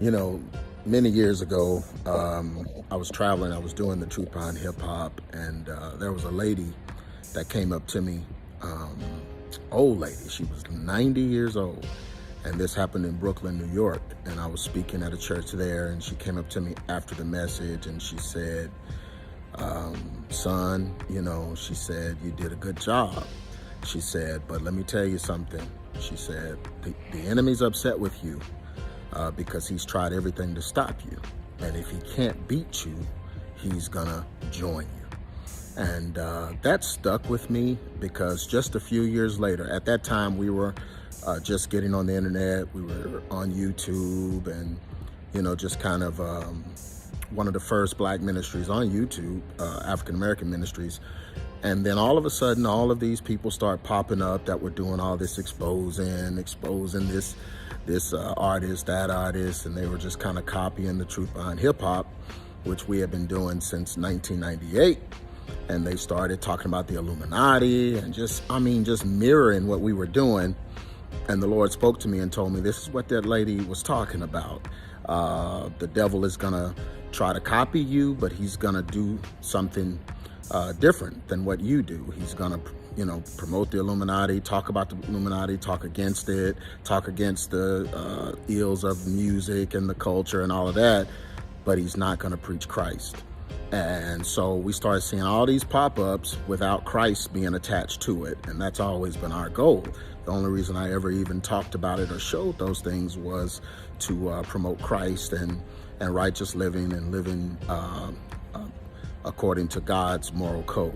You know, many years ago, I was traveling. I was doing the Truth Behind Hip Hop, and there was a lady that came up to me, old lady. She was 90 years old, and this happened in Brooklyn, New York. And I was speaking at a church there, and she came up to me after the message, and she said, "Son, she said, you did a good job." She said, "But let me tell you something." She said, the enemy's upset with you because he's tried everything to stop you. And if he can't beat you, he's gonna join you. And that stuck with me because just a few years later, at that time we were just getting on the internet. We were on YouTube and, just kind of one of the first black ministries on YouTube, African-American ministries. And then all of a sudden, all of these people start popping up that were doing all this exposing this artist, that artist, and they were just kind of copying the Truth Behind Hip Hop, which we have been doing since 1998. And they started talking about the Illuminati and just mirroring what we were doing. And the Lord spoke to me and told me, this is what that lady was talking about. The devil is gonna try to copy you, but he's gonna do something different than what you do. He's gonna, promote the Illuminati, talk about the Illuminati, talk against it, talk against the ills of music and the culture and all of that, but he's not gonna preach Christ. And so we started seeing all these pop-ups without Christ being attached to it, and that's always been our goal. The only reason I ever even talked about it or showed those things was to promote Christ and righteous living and living according to God's moral code.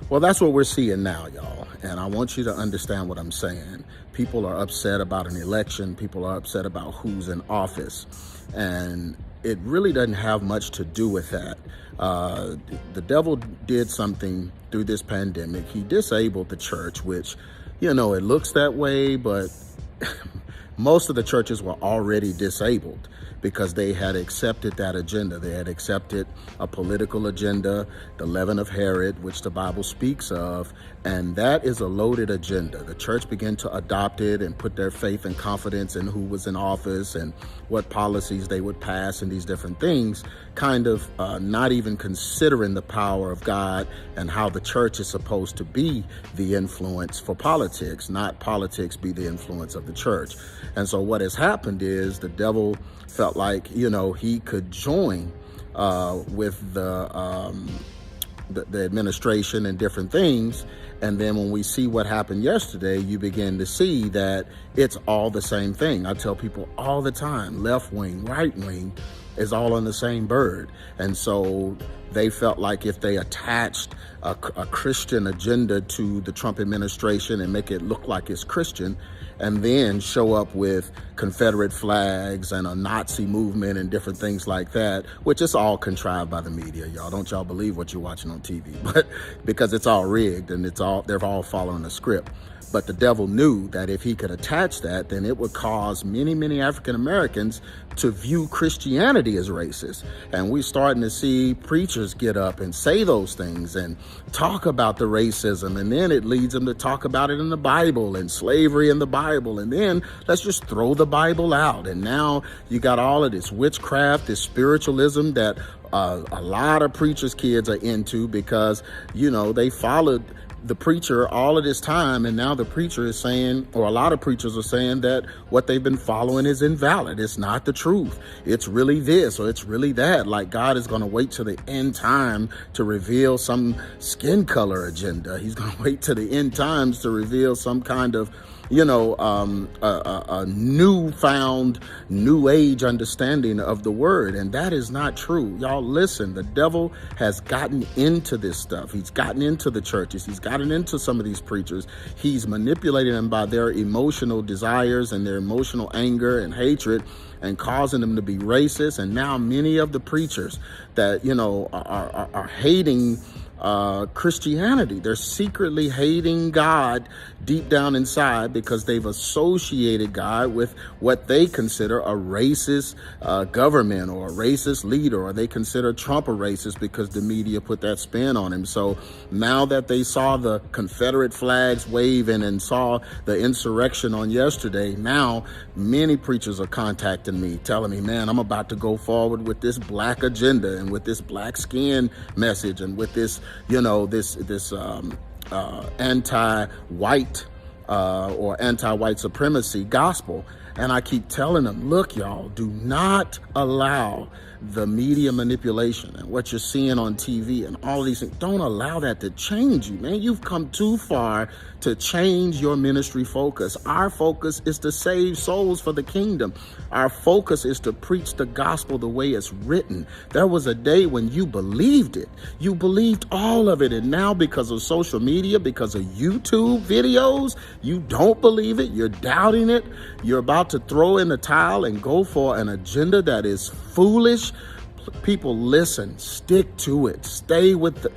Well, that's what we're seeing now, y'all. And I want you to understand what I'm saying. People are upset about an election. People are upset about who's in office. And it really doesn't have much to do with that. The devil did something through this pandemic. He disabled the church, which, it looks that way, but most of the churches were already disabled because they had accepted that agenda. They had accepted a political agenda, the leaven of Herod, which the Bible speaks of, and that is a loaded agenda. The church began to adopt it and put their faith and confidence in who was in office and what policies they would pass and these different things, kind of not even considering the power of God and how the church is supposed to be the influence for politics, not politics be the influence of the church. And so what has happened is the devil felt like, he could join with the administration and different things. And then when we see what happened yesterday, you begin to see that it's all the same thing. I tell people all the time, left wing, right wing is all on the same bird. And so they felt like if they attached a Christian agenda to the Trump administration and make it look like it's Christian, and then show up with Confederate flags and a Nazi movement and different things like that, which is all contrived by the media, y'all. Don't y'all believe what you're watching on TV, but because it's all rigged and they're all following the script. But the devil knew that if he could attach that, then it would cause many, many African Americans to view Christianity as racist. And we're starting to see preachers get up and say those things and talk about the racism. And then it leads them to talk about it in the Bible and slavery in the Bible. And then let's just throw the Bible out. And now you got all of this witchcraft, this spiritualism that a lot of preachers' kids are into because, they followed the preacher all of this time, and now the preacher is saying, or a lot of preachers are saying, that what they've been following is invalid. It's not the truth. It's really this or it's really that. Like God is going to wait to the end time to reveal some skin color agenda. He's going to wait to the end times to reveal some kind of a newfound new age understanding of the word. And that is not true. Y'all listen, the devil has gotten into this stuff. He's gotten into the churches. He's gotten into some of these preachers. He's manipulating them by their emotional desires and their emotional anger and hatred and causing them to be racist. And now many of the preachers that, are hating Christianity. They're secretly hating God deep down inside because they've associated God with what they consider a racist government or a racist leader, or they consider Trump a racist because the media put that spin on him. So now that they saw the Confederate flags waving and saw the insurrection on yesterday, now many preachers are contacting me telling me, man, I'm about to go forward with this black agenda and with this black skin message and with this, this anti-white or anti-white supremacy gospel. And I keep telling them, look, y'all, do not allow the media manipulation and what you're seeing on TV and all of these things. Don't allow that to change you, man. You've come too far to change your ministry focus. Our focus is to save souls for the kingdom. Our focus is to preach the gospel the way it's written. There was a day when you believed it. You believed all of it. And now because of social media, because of YouTube videos, you don't believe it. You're doubting it. You're about to throw in the towel and go for an agenda that is foolish. People, listen, stick to it. Stay with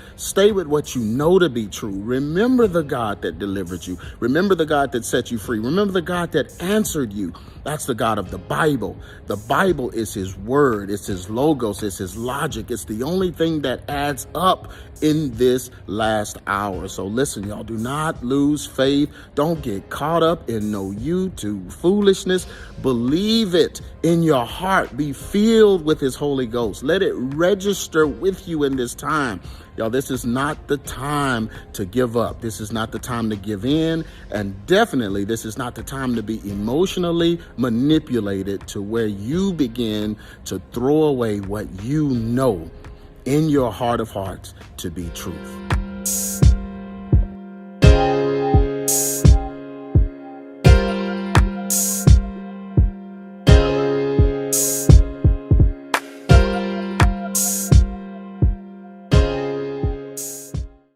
what you know to be true. Remember the God that delivered you. Remember the God that set you free. Remember the God that answered you. That's the God of the Bible. The Bible is his word. It's his logos. It's his logic. It's the only thing that adds up in this last hour. So listen, y'all, do not lose faith. Don't get caught up in no YouTube foolishness. Believe it in your heart. Be filled with his Holy Ghost. Let it register with you in this time. Y'all, this is not the time to give up. This is not the time to give in. And definitely, this is not the time to be emotionally manipulated to where you begin to throw away what you know in your heart of hearts to be truth.